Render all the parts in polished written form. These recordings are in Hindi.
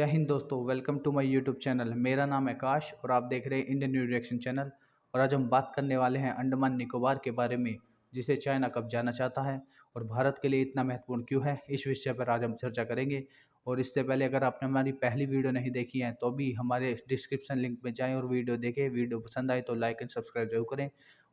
जय हिंद दोस्तों, welcome to my YouTube channel. मेरा नाम है आकाश और आप देख रहे हैं इंडियन न्यू डायरेक्शन चैनल। और आज हम बात करने वाले हैं अंडमान निकोबार के बारे में, जिसे चाइना कब जाना चाहता है और भारत के लिए इतना महत्वपूर्ण क्यों है। इस विषय पर आज हम चर्चा करेंगे। और इससे पहले अगर आपने हमारी पहली वीडियो नहीं देखी है तो भी हमारे डिस्क्रिप्शन लिंक में जाएं और वीडियो देखें। वीडियो पसंद आए तो लाइक एंड सब्सक्राइब जरूर करें।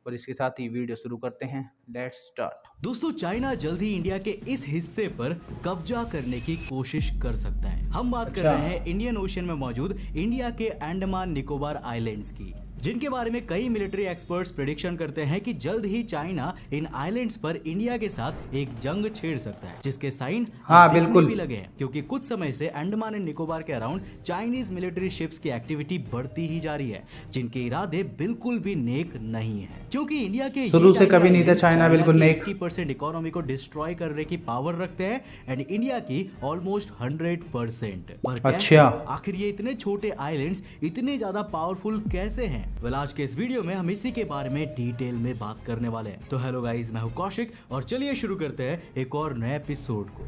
और इसके साथ ही वीडियो शुरू करते हैं। Let's start. दोस्तों, चाइना जल्द ही इंडिया के इस हिस्से पर कब्जा करने की कोशिश कर सकता है। हम बात कर रहे हैं इंडियन ओशन में मौजूद इंडिया के अंडमान निकोबार आइलैंड्स की, जिनके बारे में कई मिलिट्री एक्सपर्ट्स प्रेडिक्शन करते हैं कि जल्द ही चाइना इन आइलैंड्स पर इंडिया के साथ एक जंग छेड़ सकता है, जिसके साइन बिल्कुल भी लगे हैं। क्योंकि कुछ समय से अंडमान एंड निकोबार के अराउंड चाइनीज मिलिट्री शिप्स की एक्टिविटी बढ़ती ही जा रही है, जिनके इरादे बिल्कुल भी नेक नहीं है। क्योंकि इंडिया के शुरू से कभी नहीं था चाइना बिल्कुल नेक। 80% इकोनॉमी को डिस्ट्रॉय करने की पावर रखते हैं एंड इंडिया की ऑलमोस्ट 100%। पर कैसे आखिर ये इतने छोटे आइलैंड्स इतने ज्यादा पावरफुल कैसे हैं? आज के इस वीडियो में हम इसी के बारे में डिटेल में बात करने वाले हैं। तो हेलो गाइस, मैं हूं कौशिक और चलिए शुरू करते हैं एक और नए एपिसोड को।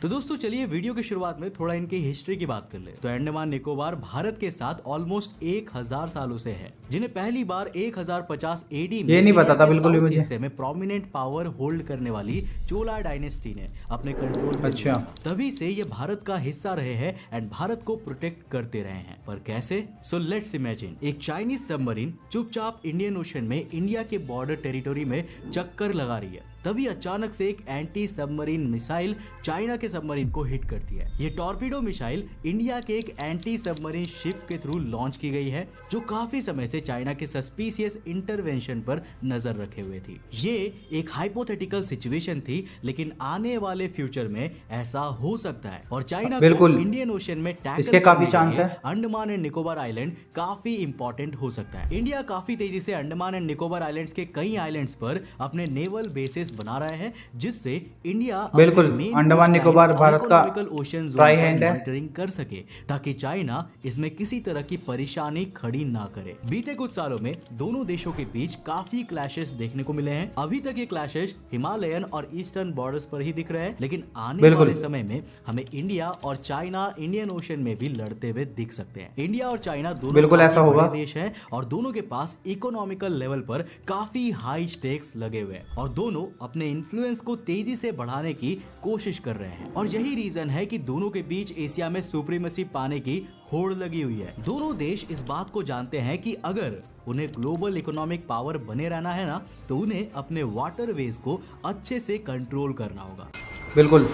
तो दोस्तों, चलिए वीडियो की शुरुआत में थोड़ा इनकी हिस्ट्री की बात कर ले। तो अंडमान निकोबार भारत के साथ ऑलमोस्ट 1000 सालों से है, जिन्हें पहली बार 1050 एडी में ये नहीं पता था बिल्कुल भी मुझे। हिस्से में प्रोमिनेंट पावर होल्ड करने वाली चोला डायनेस्टी ने अपने कंट्रोल में लिया। तभी से ये भारत का हिस्सा रहे हैं एंड भारत को प्रोटेक्ट करते रहे हैं। पर कैसे? सो लेट्स इमेजिन एक चाइनीज सबमरीन चुपचाप इंडियन ओशन में इंडिया के बॉर्डर टेरिटोरी में चक्कर लगा रही है। तभी अचानक से एक एंटी सबमरीन मिसाइल चाइना के सबमरीन को हिट करती है। ये टॉर्पीडो मिसाइल इंडिया के एक एंटी सबमरीन शिप के थ्रू लॉन्च की गई है, जो काफी समय से चाइना के सस्पिशियस इंटरवेंशन पर नजर रखे हुए थी। ये एक हाइपोथेटिकल सिचुएशन थी, लेकिन आने वाले फ्यूचर में ऐसा हो सकता है और चाइना को इंडियन ओशन में टैकल काफी चांस है। अंडमान एंड निकोबार आइलैंड काफी इंपॉर्टेंट हो सकता है। इंडिया काफी तेजी से अंडमान एंड निकोबार आइलैंड्स के कई आइलैंड्स पर अपने नेवल बेसिस बना रहा है, जिससे इंडिया बिल्कुल अंडमान निकोबार भारत का ओशन जोन मॉनिटरिंग कर सके, ताकि चाइना इसमें किसी तरह की परेशानी खड़ी ना करे। बीते कुछ सालों में दोनों देशों के बीच काफी क्लैशेस देखने को मिले हैं। अभी तक ये क्लैशेस हिमालयन और ईस्टर्न बॉर्डर्स पर ही दिख रहे हैं, लेकिन आने वाले समय में हमें इंडिया और चाइना इंडियन ओशन में भी लड़ते हुए दिख सकते हैं। इंडिया और चाइना दोनों बड़े देश हैं और दोनों के पास इकोनॉमिकल लेवल पर काफी हाई स्टेक्स लगे हुए हैं और दोनों अपने इन्फ्लुएंस को तेजी से बढ़ाने की कोशिश कर रहे हैं। और यही रीजन है कि दोनों के बीच एशिया में सुप्रीमेसी पाने की होड़ लगी हुई है। दोनों देश इस बात को जानते हैं कि अगर उन्हें ग्लोबल इकोनॉमिक पावर बने रहना है ना, तो उन्हें अपने वाटरवेज को अच्छे से कंट्रोल करना होगा। बिल्कुल।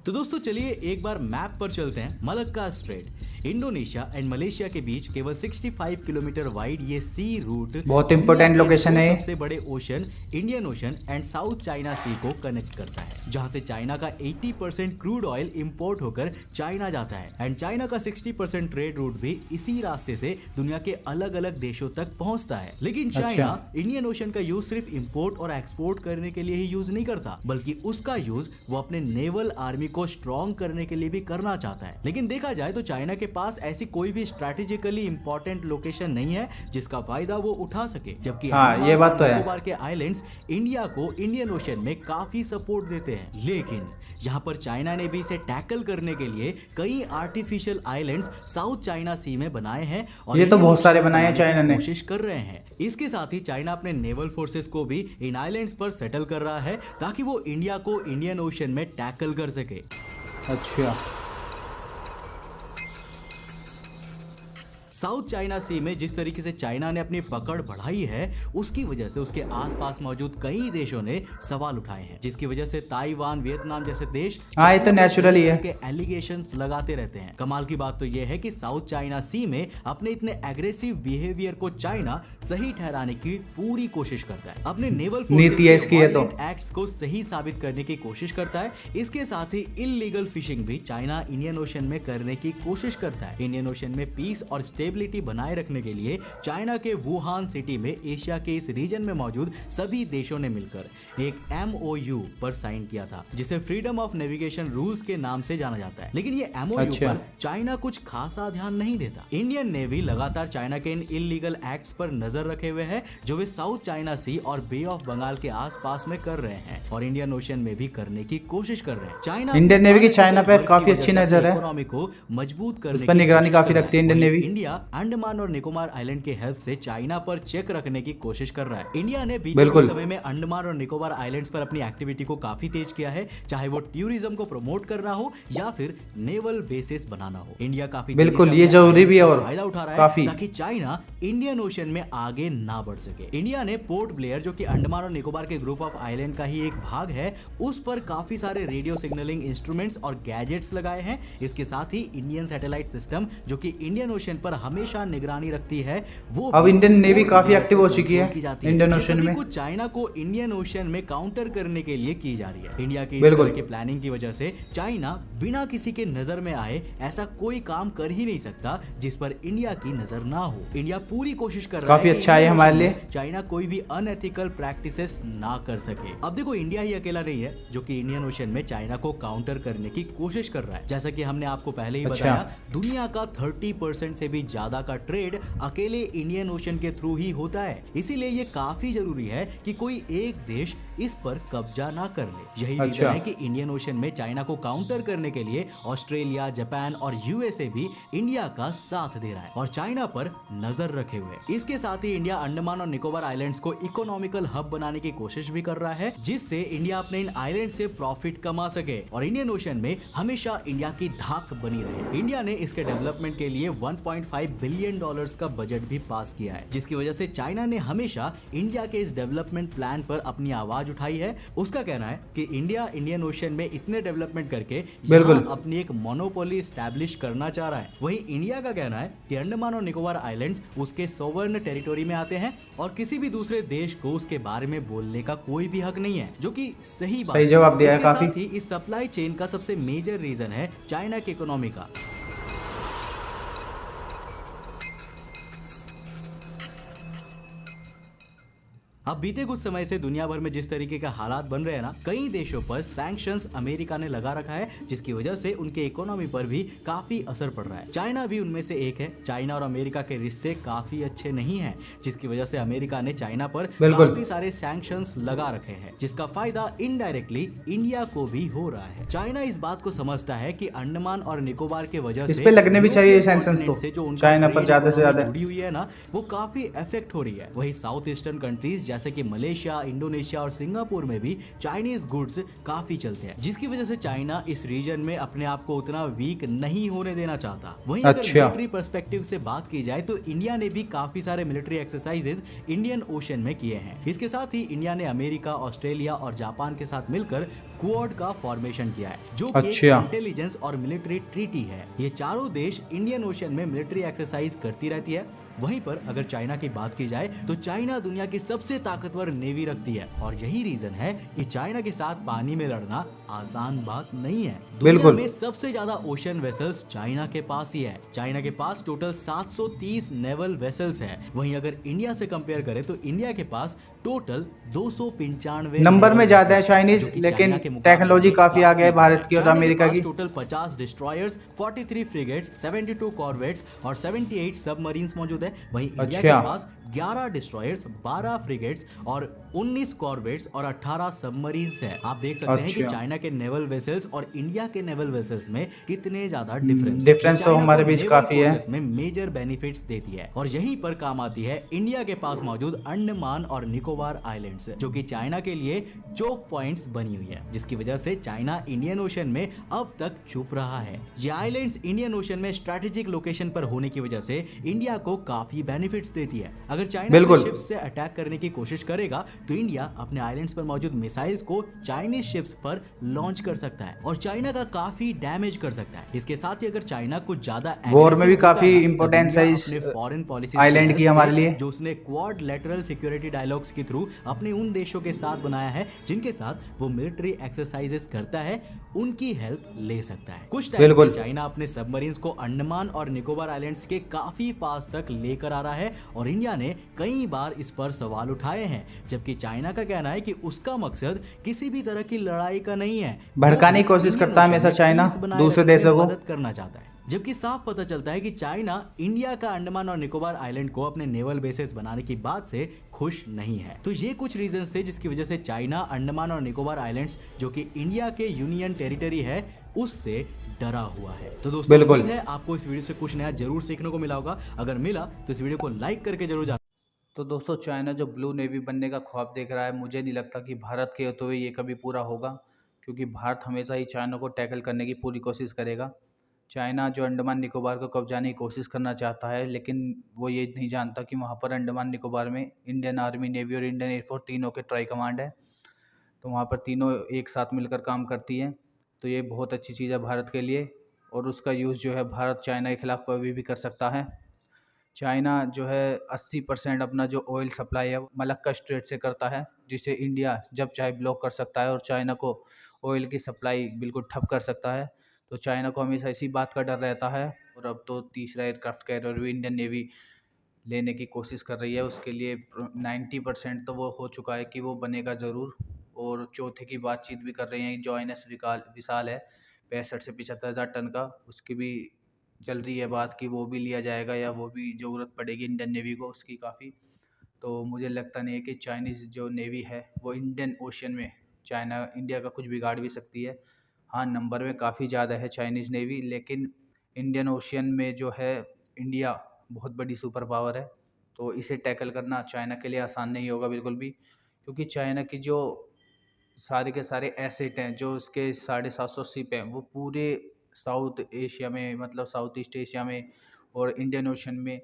तो दोस्तों, चलिए एक बार मैप पर चलते हैं। Malacca strait Indonesia and Malaysia के बीच केवल 65 किलोमीटर वाइड ये सी रूट बहुत इंपॉर्टेंट लोकेशन है। सबसे बड़े ocean Indian Ocean and South China Sea को कनेक्ट करता है, जहां से चाइना का 80% क्रूड ऑयल इंपोर्ट होकर चाइना जाता है एंड चाइना का 60% ट्रेड रूट भी इसी रास्ते से दुनिया के अलग अलग देशों तक पहुंचता है। लेकिन चाइना इंडियन ओशन का यूज सिर्फ इंपोर्ट और एक्सपोर्ट करने के लिए ही यूज नहीं करता, बल्कि उसका यूज वो अपने नेवल आर्मी को स्ट्रॉन्ग करने के लिए भी करना चाहता है। लेकिन देखा जाए तो चाइना के पास ऐसी कोई भी स्ट्रैटेजिकली इंपॉर्टेंट लोकेशन नहीं है जिसका फायदा वो उठा सके, जबकि ये बात तो है। निकोबार के आइलैंड्स इंडिया को इंडियन ओशन में काफी सपोर्ट देते हैं। लेकिन यहाँ पर चाइना ने भी इसे टैकल करने के लिए कई आर्टिफिशियल आइलैंड्स साउथ चाइना सी में बनाए हैं और ये तो बहुत सारे बनाए हैं चाइना ने। कोशिश कर रहे हैं। इसके साथ ही चाइना अपने नेवल फोर्सेस को भी इन आइलैंड्स पर सेटल कर रहा है, ताकि वो इंडिया को इंडियन ओशन में टैकल कर सके। अच्छा। साउथ चाइना सी में जिस तरीके से चाइना ने अपनी पकड़ बढ़ाई है, उसकी वजह से उसके आसपास मौजूद कई देशों ने सवाल उठाए हैं, जिसकी वजह से ताइवान, वियतनाम जैसे देश ये तो नेचुरली है के एलिगेशंस लगाते रहते हैं। कमाल की बात तो यह है कि साउथ चाइना सी में अपने इतने एग्रेसिव बिहेवियर को चाइना सही ठहराने की पूरी कोशिश करता है, अपने नेवल फोर्सेस के एक्ट्स को सही साबित करने की कोशिश करता है। इसके साथ ही इलीगल फिशिंग भी चाइना इंडियन ओशन में करने की कोशिश करता है। इंडियन ओशन में पीस और स्टेबिलिटी बनाए रखने के लिए चाइना के वुहान सिटी में एशिया के इस रीजन में मौजूद सभी देशों ने मिलकर एक MOU पर साइन किया था, जिसे फ्रीडम ऑफ नेविगेशन रूल्स के नाम से जाना जाता है। लेकिन ये MOU पर चाइना कुछ खासा ध्यान नहीं देता। इंडियन नेवी लगातार चाइना के इन इलीगल एक्ट्स पर नजर रखे हुए है जो वे साउथ चाइना सी और बे ऑफ बंगाल के आसपास में कर रहे हैं और इंडियन ओशन में भी करने की कोशिश कर रहे हैं। चाइना इंडियन नेवी की चाइना पे काफी अच्छी नजर है, इकोनॉमी को मजबूत करने की निगरानी काफी रखती है इंडियन नेवी। इंडिया अंडमान और निकोबार आइलैंड के हेल्प से चाइना पर चेक रखने की कोशिश कर रहा है। इंडिया ने बीते कुछ समय में अंडमान और निकोबार आइलैंड्स पर अपनी एक्टिविटी को काफी तेज किया है, चाहे वो टूरिज्म को प्रमोट करना हो या फिर नेवल बेसिस बनाना हो। इंडिया काफी बिल्कुल ये जरूरी भी है और फायदा उठा रहा है ताकि चाइना इंडियन ओशन में आगे ना बढ़ सके। इंडिया ने पोर्ट ब्लेयर, जो कि अंडमान और निकोबार के ग्रुप ऑफ आइलैंड का ही एक भाग है, उस पर काफी सारे रेडियो सिग्नलिंग इंस्ट्रूमेंट्स और गैजेट्स लगाए हैं। इसके साथ ही इंडियन सैटेलाइट सिस्टम, जो कि इंडियन ओशन पर हमेशा निगरानी रखती है, वो अब इंडियन नेवी काफी एक्टिव हो चुकी है इंडियन ओशन में। कुछ चाइना को इंडियन ओशन में काउंटर करने के लिए की जा रही है। इंडिया की इस तरह की प्लानिंग की वजह से चाइना बिना किसी के नजर में आए ऐसा कोई काम कर ही नहीं सकता जिस पर इंडिया की नजर ना हो। इंडिया पूरी कोशिश कर रहा है काफी अच्छा है हमारे लिए चाइना कोई भी अनएथिकल प्रैक्टिसेस ना कर सके। अब देखो, इंडिया ही अकेला नहीं है जो कि इंडियन ओशन में चाइना को काउंटर करने की कोशिश कर रहा है। जैसा कि हमने आपको पहले ही बताया, दुनिया का 30% से भी ज्यादा का ट्रेड अकेले इंडियन ओशन के थ्रू ही होता है। इसीलिए ये काफी जरूरी है कि कोई एक देश इस पर कब्जा ना कर ले। यही रीजन है कि इंडियन ओशन में चाइना को काउंटर करने के लिए ऑस्ट्रेलिया, जापान और USA भी इंडिया का साथ दे रहा है और चाइना पर नजर रखे हुए। इसके साथ ही इंडिया अंडमान और निकोबार आइलैंड्स को इकोनॉमिकल हब बनाने की कोशिश भी कर रहा है, जिससे इंडिया अपने इन आइलैंड से प्रॉफिट कमा सके और इंडियन ओशन में हमेशा इंडिया की धाक बनी रहे। इंडिया ने इसके डेवलपमेंट के लिए $1.5 बिलियन का बजट भी पास किया है, जिसकी वजह से चाइना ने हमेशा इंडिया के इस डेवलपमेंट प्लान पर अपनी आवाज उठाई है। उसका कहना है कि इंडिया इंडियन ओशन में इतने डेवलपमेंट करके अपनी एक मोनोपोली एस्टैब्लिश करना चाह रहा है। वहीं इंडिया का कहना है कि अंडमान और निकोबार आइलैंड्स उसके सोवरेन टेरिटोरी में आते हैं और किसी भी दूसरे देश को उसके बारे में बोलने का कोई भी हक नहीं है, जो कि सही बात है। जवाब दिया है काफी। साथ ही इस सप्लाई चेन का सबसे मेजर रीजन है चाइना की इकोनॉमी का। अब बीते कुछ समय से दुनिया भर में जिस तरीके के हालात बन रहे हैं ना, कई देशों पर सैंक्शंस अमेरिका ने लगा रखा है, जिसकी वजह से उनके इकोनॉमी पर भी काफी असर पड़ रहा है। चाइना भी उनमें से एक है। चाइना और अमेरिका के रिश्ते काफी अच्छे नहीं हैं, जिसकी वजह से अमेरिका ने चाइना पर काफी सारे सैंक्शंस लगा रखे हैं, जिसका फायदा इनडायरेक्टली इंडिया को भी हो रहा है। चाइना इस बात को समझता है कि अंडमान और निकोबार के वजह से लगने भी चाहिए सैंक्शंस तो जो चाइना पर ज्यादा से ज्यादा जुड़ी हुई है ना, वो काफी इफेक्ट हो रही है। वही साउथ ईस्टर्न कंट्रीज जैसे कि मलेशिया, इंडोनेशिया और सिंगापुर में भी चाइनीज गुड्स काफी चलते हैं, जिसकी वजह से चाइना इस रीजन में अपने आप को उतना वीक नहीं होने देना चाहता। वहीं अगर मिलिट्री पर्सपेक्टिव से बात की जाए तो इंडिया ने भी काफी सारे मिलिट्री एक्सरसाइजेस इंडियन ओशन में किए हैं। इसके साथ ही इंडिया ने अमेरिका, ऑस्ट्रेलिया और जापान के साथ मिलकर क्वाड का फॉर्मेशन किया है, जो कि इंटेलिजेंस और मिलिट्री ट्रीटी है। ये चारों देश इंडियन ओशन में मिलिट्री एक्सरसाइज करती रहती है। वहीं पर अगर चाइना की बात की जाए तो चाइना दुनिया की सबसे ताकतवर नेवी रखती है और यही रीजन है कि चाइना के साथ पानी में लड़ना आसान बात नहीं है। दुनिया में सबसे ज्यादा ओशन वेसल्स चाइना के पास ही है। चाइना के पास टोटल 730 नेवल वेसल्स है। वहीं अगर इंडिया से कंपेयर करें तो इंडिया के पास टोटल 295 नंबर में ज्यादा है चाइनीज, लेकिन टेक्नोलॉजी काफी आगे है भारत की और अमेरिका की। टोटल 50 डिस्ट्रॉयर्स, 43 फ्रिगेट्स, 72 कॉर्वेट्स और 78 सबमरीन्स मौजूद है। वहीं इंडिया के पास 11 डिस्ट्रॉयर्स, 12 फ्रिगेट्स और 19 कॉर्वेट्स और 18 सबमरीन्स है। आप देख सकते हैं कि चाइना के नेवल वेसल्स और इंडिया के नेवल वेसल्स में कितने ज्यादा डिफरेंस तो हमारे बीच काफी है, में मेजर बेनिफिट्स देती है। और यहीं पर काम आती है इंडिया के पास मौजूद अंडमान और निकोबार आइलैंड्स, जो कि चाइना के लिए चोक पॉइंट्स बनी हुई है, जिसकी वजह से चाइना इंडियन ओशन में अब तक चुप रहा है। ये आइलैंड्स इंडियन ओशन में स्ट्रेटेजिक लोकेशन पर होने की वजह से इंडिया को काफी बेनिफिट्स देती है। अगर चाइना शिप्स से अटैक करने की कोशिश करेगा तो इंडिया अपने आइलैंड्स पर मौजूद मिसाइल्स को चाइनीज शिप्स पर लॉन्च कर सकता है और चाइना का काफी डैमेज कर सकता है। इसके साथ ही अगर चाइना कुछ ज्यादा वॉर में भी aggressive होता काफी है ना, तब इंपॉर्टेंस इंडिया है इस अपने फॉरेन पॉलिसीज की आइलैंड हेल्प की हमारे से, लिए। जो उसने क्वाड लेटरल सिक्योरिटी डायलॉग्स के थ्रू अपने उन देशों के साथ बनाया है जिनके साथ वो मिलिट्री एक्सरसाइजेस करता है, उनकी हेल्प ले सकता है। कुछ टाइम से बिल्कुल चाइना अपने सबमरीन्स को अंडमान और निकोबार आइलैंड्स के काफी पास तक लेकर आ रहा है और इंडिया ने कई बार इस पर सवाल उठाए हैं, जबकि चाइना का कहना है कि उसका मकसद किसी भी तरह की लड़ाई का नहीं है, वो भड़काने भी की कोशिश इंडियन करता है ओशन हमेशा में चाइना पीस बनाए दूसरे रखने में देशों को। मदद करना चाहता है। जबकि साफ पता चलता है कि चाइना इंडिया का अंडमान और निकोबार आइलैंड को अपने नेवल बेसेस बनाने की बात से खुश नहीं है। तो ये कुछ रीजंस थे जिसकी वजह से चाइना अंडमान और निकोबार आइलैंड्स, जो कि इंडिया के यूनियन टेरिटरी है, उससे डरा हुआ है। तो दोस्तों बिल्कुल। उम्मीद है आपको इस वीडियो से कुछ नया जरूर सीखने को मिला होगा। अगर मिला तो इस वीडियो को लाइक करके जरूर जाना। तो दोस्तों, चाइना जो ब्लू नेवी बनने का ख्वाब देख रहा है, मुझे नहीं लगता कि भारत के होते हुए ये कभी पूरा होगा, क्योंकि भारत हमेशा ही चाइना को टैकल करने की पूरी कोशिश करेगा। चाइना जो अंडमान निकोबार को कब्जाने की कोशिश करना चाहता है, लेकिन वो ये नहीं जानता कि वहाँ पर अंडमान निकोबार में इंडियन आर्मी, नेवी और इंडियन एयरफोर्स तीनों के ट्राई कमांड है। तो वहाँ पर तीनों एक साथ मिलकर काम करती हैं। तो ये बहुत अच्छी चीज़ है भारत के लिए, और उसका यूज़ जो है भारत चाइना के खिलाफ कभी भी कर सकता है। चाइना जो है 80% अपना जो ऑयल सप्लाई है वो मलक्का स्ट्रेट से करता है, जिसे इंडिया जब चाहे ब्लॉक कर सकता है और चाइना को ऑयल की सप्लाई बिल्कुल ठप कर सकता है। तो चाइना को हमेशा इसी बात का डर रहता है, और अब तो तीसरा एयरक्राफ्ट कैरियर भी इंडियन नेवी लेने की कोशिश कर रही है। उसके लिए 90% तो वो हो चुका है कि वो बनेगा ज़रूर, और चौथे की बातचीत भी कर रहे हैं। जो INS विशाल है 65 से 75 हज़ार टन का, उसकी भी चल रही है बात कि वो भी लिया जाएगा, या वो भी ज़रूरत पड़ेगी इंडियन नेवी को उसकी काफ़ी। तो मुझे लगता नहीं है कि चाइनीज़ जो नेवी है वो इंडियन ओशियन में चाइना इंडिया का कुछ बिगाड़ भी सकती है। हाँ, नंबर में काफ़ी ज़्यादा है चाइनीज़ नेवी, लेकिन इंडियन ओशियन में जो है इंडिया बहुत बड़ी सुपर पावर है। तो इसे टैकल करना चाइना के लिए आसान नहीं होगा बिल्कुल भी, क्योंकि चाइना की जो सारे के सारे एसेट हैं, जो उसके 750 शिप हैं, वो पूरे साउथ एशिया में, मतलब साउथ ईस्ट एशिया में और इंडियन ओशन में,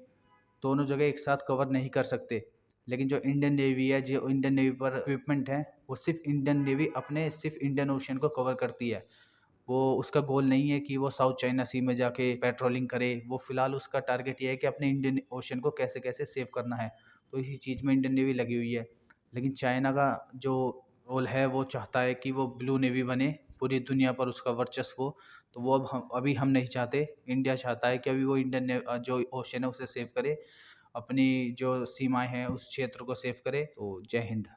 दोनों जगह एक साथ कवर नहीं कर सकते। लेकिन जो इंडियन नेवी है, जो इंडियन नेवी पर इक्विपमेंट है, वो सिर्फ इंडियन नेवी अपने सिर्फ इंडियन ओशन को कवर करती है। वो उसका गोल नहीं है कि वो साउथ चाइना सी में जाके पेट्रोलिंग करे। वो फिलहाल उसका टारगेट ये है कि अपने इंडियन ओशन को कैसे कैसे सेव करना है। तो इसी चीज़ में इंडियन नेवी लगी हुई है। लेकिन चाइना का जो रोल है, वो चाहता है कि वो ब्लू नेवी बने, पूरी दुनिया पर उसका वर्चस्व हो। तो वो अभी हम नहीं चाहते। इंडिया चाहता है कि अभी वो जो ओशन है उसे सेव करे, अपनी जो सीमाएं हैं उस क्षेत्र को सेव करे। तो जय हिंद।